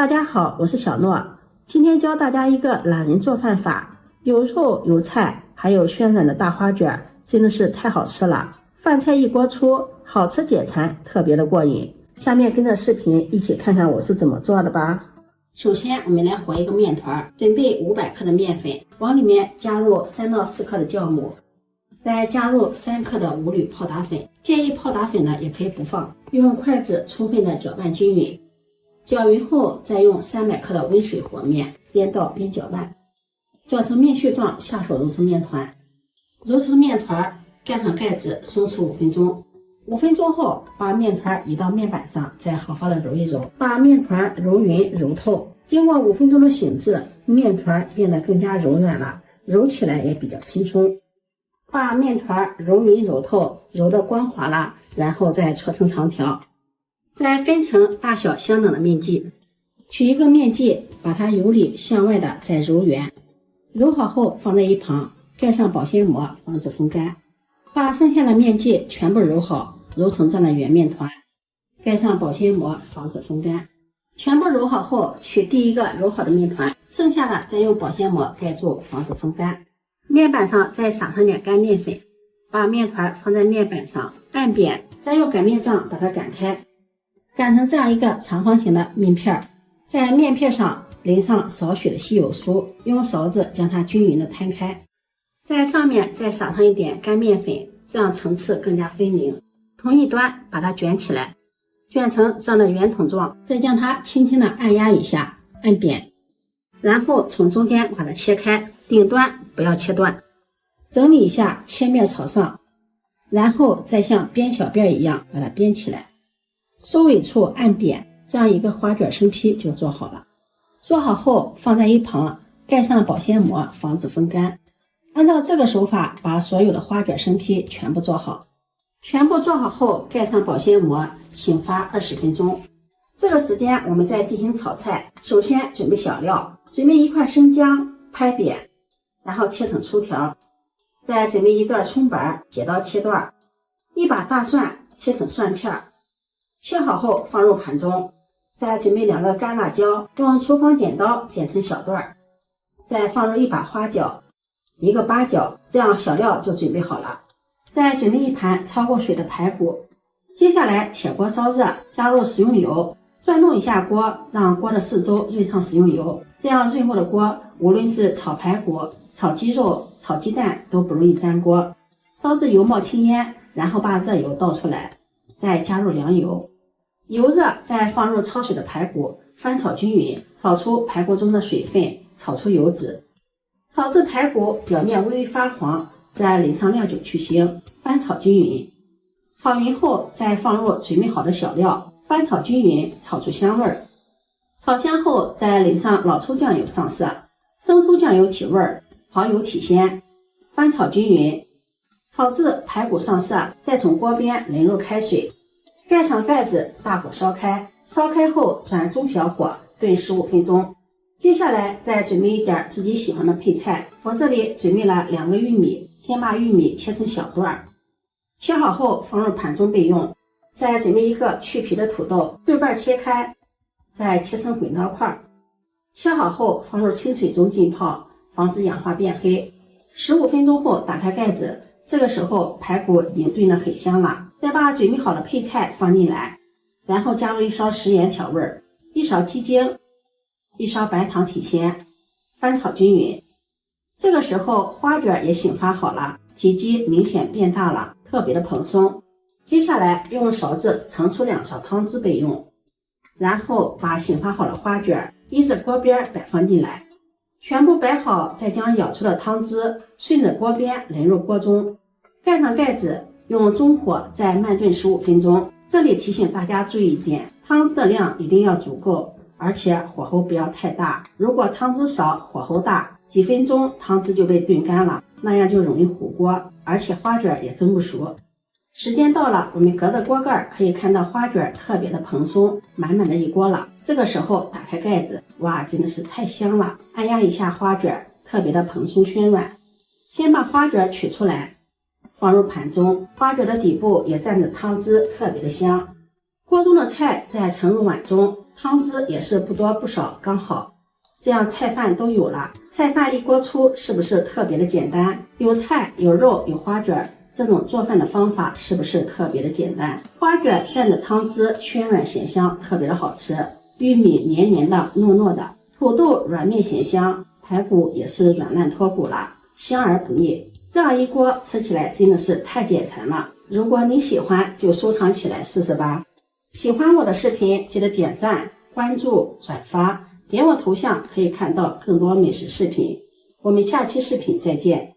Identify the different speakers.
Speaker 1: 大家好，我是小諾，今天教大家一個懶人做飯法，有肉有菜，還有暄軟的大花卷，真的是太好吃了。飯菜一鍋出，好吃解饞，特別的過癮。下面跟着視頻一起看看我是怎麼做的吧。首先我們來和一個麵團，準備500克的麵粉，往裡面加入3到4克的酵母，再加入3克的5鋁泡打粉，建議泡打粉呢也可以不放，用筷子充分的搅拌均匀。搅匀後，再用300克的溫水和面，邊倒邊攪拌，攪成面絮狀，下手揉成面團。揉成面團，蓋上蓋子，鬆弛5分鐘。5分鐘後，把面團移到面板上，再好好的揉一揉，把面团揉匀揉透。經過5分鐘的醒制，面团變得更加柔軟了，揉起來也比較輕鬆。把面团揉匀揉透，揉得光滑了，然後再搓成長條。再分成大小相等的面劑，取一個面劑，把它由裡向外的再揉圓，揉好後放在一旁，蓋上保鮮膜，防止風乾。把剩下的面劑全部揉好，揉成這樣的圓面團，蓋上保鮮膜，防止風乾。全部揉好後，取第一個揉好的面團，剩下的再用保鮮膜蓋住，防止風乾。面板上再撒上點乾面粉，把面團放在面板上按扁，再用擀面杖把它擀開。擀成這樣一個長方形的面片，在面片上淋上少許的稀有酥，用勺子將它均勻的攤開，在上面再撒上一點乾面粉，這樣層次更加分明。同一端把它捲起來，捲成這樣的圓筒狀，再將它輕輕的按壓一下，按扁，然後從中間把它切開，頂端不要切斷，整理一下，切面朝上，然後再像編小辮一樣把它編起來。收尾處按扁，這樣一個花卷生坯就做好了。做好後放在一旁，蓋上保鮮膜，防止風乾。按照這個手法把所有的花卷生坯全部做好。全部做好後蓋上保鮮膜，醒發20分鐘。這個時間我們再進行炒菜。首先準備小料，準備一塊生薑拍扁，然後切成粗條，再準備一段蔥白剪刀切段，一把大蒜切成蒜片，切好後放入盤中，再準備2個乾辣椒，用廚房剪刀剪成小段，再放入一把花椒，一個八角，這樣小料就準備好了。再準備一盤焯過水的排骨，接下來鐵鍋燒熱，加入食用油，轉動一下鍋，讓鍋的四周潤上食用油，這樣潤後的鍋無論是炒排骨、炒雞肉、炒雞蛋都不容易粘鍋。燒至油冒青煙，然後把熱油倒出來，再加入涼油，油熱再放入焯水的排骨，翻炒均勻，炒出排骨中的水分，炒出油脂，炒至排骨表面微微發黃，再淋上料酒去腥，翻炒均勻。炒匀後再放入準備好的小料，翻炒均勻，炒出香味兒。炒香後再淋上老抽醬油上色，生抽醬油提味，蚝油提鮮，翻炒均勻。炒至排骨上色，再從鍋邊淋入開水，蓋上蓋子，大火燒開。燒開後轉中小火燉15分鐘。接下來再準備一點自己喜歡的配菜，我這裡準備了2個玉米，先把玉米切成小段，切好後放入盤中備用。再準備一個去皮的土豆，對半切開，再切成滾刀塊，切好後放入清水中浸泡，防止氧化變黑。15分鐘後打開蓋子，這個時候排骨已經燉得很香了。再把準備好的配菜放進來，然後加入1勺食鹽調味，1勺雞精，1勺白糖提鮮，翻炒均勻。這個時候花卷也醒發好了，體積明顯變大了，特別的蓬鬆。接下來用勺子盛出2勺湯汁備用，然後把醒發好的花卷依着鍋邊擺放進來，全部擺好，再將舀出的湯汁順着鍋邊淋入鍋中，蓋上蓋子，用中火再慢燉15分鐘。這裡提醒大家注意一點，湯汁的量一定要足夠，而且火候不要太大。如果湯汁少，火候大，幾分鐘湯汁就被燉乾了，那樣就容易糊鍋，而且花卷也蒸不熟。時間到了，我們隔着鍋蓋可以看到花卷特別的蓬鬆，滿滿的一鍋了。這個時候打開蓋子，哇，真的是太香了！按壓一下花卷，特別的蓬鬆暄軟。先把花卷取出來，放入盤中，花卷的底部也蘸着湯汁，特別的香。鍋中的菜再盛入碗中，湯汁也是不多不少，刚好。這樣菜飯都有了，菜飯一鍋出，是不是特別的簡單？有菜有肉有花卷，這種做飯的方法是不是特別的簡單？花卷蘸着湯汁，鮮軟鹹香，特別的好吃。玉米黏黏的糯糯的，土豆軟綿鹹香，排骨也是軟爛脫骨了，香而不膩。這樣一鍋吃起來真的是太解饞了。如果你喜歡，就收藏起來試試吧。喜歡我的視頻，記得點讚、關注、轉發，點我頭像可以看到更多美食視頻。我們下期視頻再見。